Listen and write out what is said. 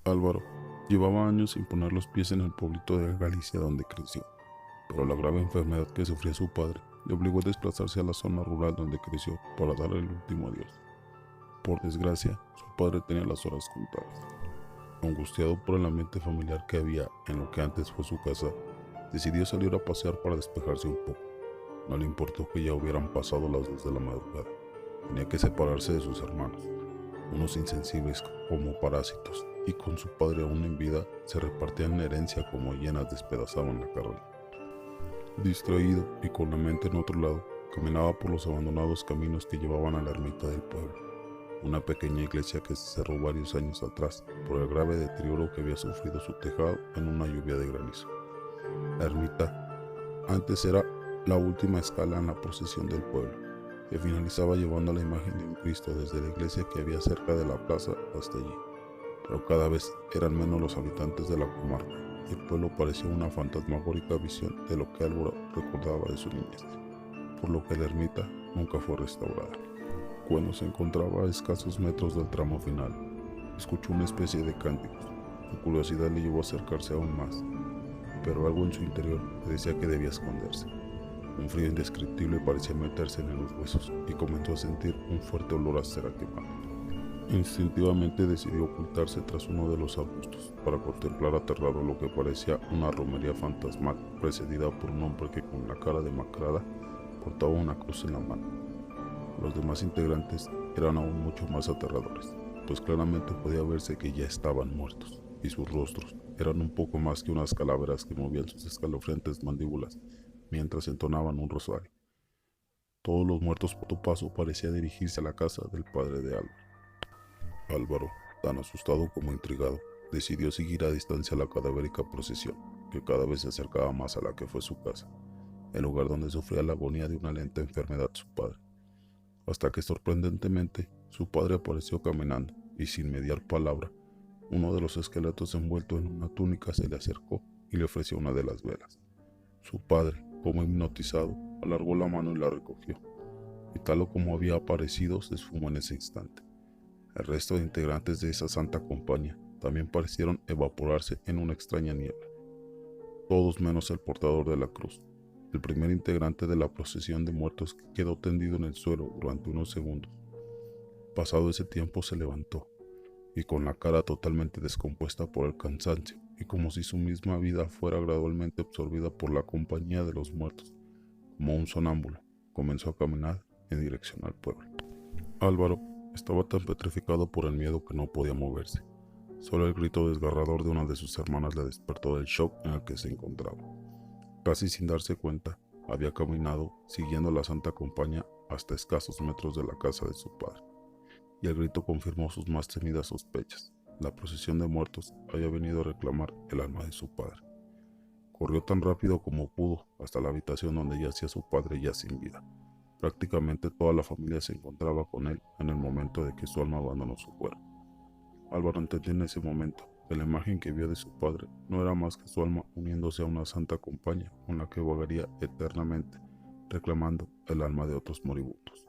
Álvaro llevaba años sin poner los pies en el pueblito de Galicia donde creció, pero la grave enfermedad que sufría su padre le obligó a desplazarse a la zona rural donde creció para darle el último adiós. Por desgracia, su padre tenía las horas contadas. Angustiado por el ambiente familiar que había en lo que antes fue su casa, decidió salir a pasear para despejarse un poco. No le importó que ya hubieran pasado las 2 de la madrugada. Tenía que separarse de sus hermanos, unos insensibles como parásitos, y con su padre aún en vida se repartían la herencia como hienas despedazaban la carne. Distraído y con la mente en otro lado, caminaba por los abandonados caminos que llevaban a la ermita del pueblo, una pequeña iglesia que se cerró varios años atrás por el grave deterioro que había sufrido su tejado en una lluvia de granizo. La ermita antes era la última escala en la procesión del pueblo, que finalizaba llevando la imagen de un Cristo desde la iglesia que había cerca de la plaza hasta allí. Pero cada vez eran menos los habitantes de la comarca, y el pueblo parecía una fantasmagórica visión de lo que Álvaro recordaba de su niñez, por lo que la ermita nunca fue restaurada. Cuando se encontraba a escasos metros del tramo final, escuchó una especie de cánticos. Su curiosidad le llevó a acercarse aún más, pero algo en su interior le decía que debía esconderse. Un frío indescriptible parecía meterse en los huesos y comenzó a sentir un fuerte olor a cera quemada. Instintivamente decidió ocultarse tras uno de los arbustos para contemplar aterrado lo que parecía una romería fantasmal precedida por un hombre que con la cara demacrada portaba una cruz en la mano. Los demás integrantes eran aún mucho más aterradores, pues claramente podía verse que ya estaban muertos, y sus rostros eran un poco más que unas calaveras que movían sus escalofriantes mandíbulas mientras entonaban un rosario. Todos los muertos por tu paso parecía dirigirse a la casa del padre de Álvaro. Álvaro, tan asustado como intrigado, decidió seguir a distancia la cadavérica procesión, que cada vez se acercaba más a la que fue su casa, el lugar donde sufría la agonía de una lenta enfermedad su padre. Hasta que sorprendentemente su padre apareció caminando y sin mediar palabra, uno de los esqueletos envuelto en una túnica se le acercó y le ofreció una de las velas. Su padre, como hipnotizado, alargó la mano y la recogió, y tal o como había aparecido se esfumó en ese instante. El resto de integrantes de esa santa compañía también parecieron evaporarse en una extraña niebla, todos menos el portador de la cruz. El primer integrante de la procesión de muertos quedó tendido en el suelo durante unos segundos. Pasado ese tiempo se levantó, y con la cara totalmente descompuesta por el cansancio, y como si su misma vida fuera gradualmente absorbida por la compañía de los muertos, como un sonámbulo, comenzó a caminar en dirección al pueblo. Álvaro estaba tan petrificado por el miedo que no podía moverse. Solo el grito desgarrador de una de sus hermanas le despertó del shock en el que se encontraba. Casi sin darse cuenta, había caminado siguiendo la Santa Compañía hasta escasos metros de la casa de su padre, y el grito confirmó sus más temidas sospechas. La procesión de muertos había venido a reclamar el alma de su padre. Corrió tan rápido como pudo hasta la habitación donde yacía su padre ya sin vida. Prácticamente toda la familia se encontraba con él en el momento de que su alma abandonó su cuerpo. Álvaro entendió en ese momento que la imagen que vio de su padre no era más que su alma uniéndose a una santa compañía con la que vagaría eternamente, reclamando el alma de otros moribundos.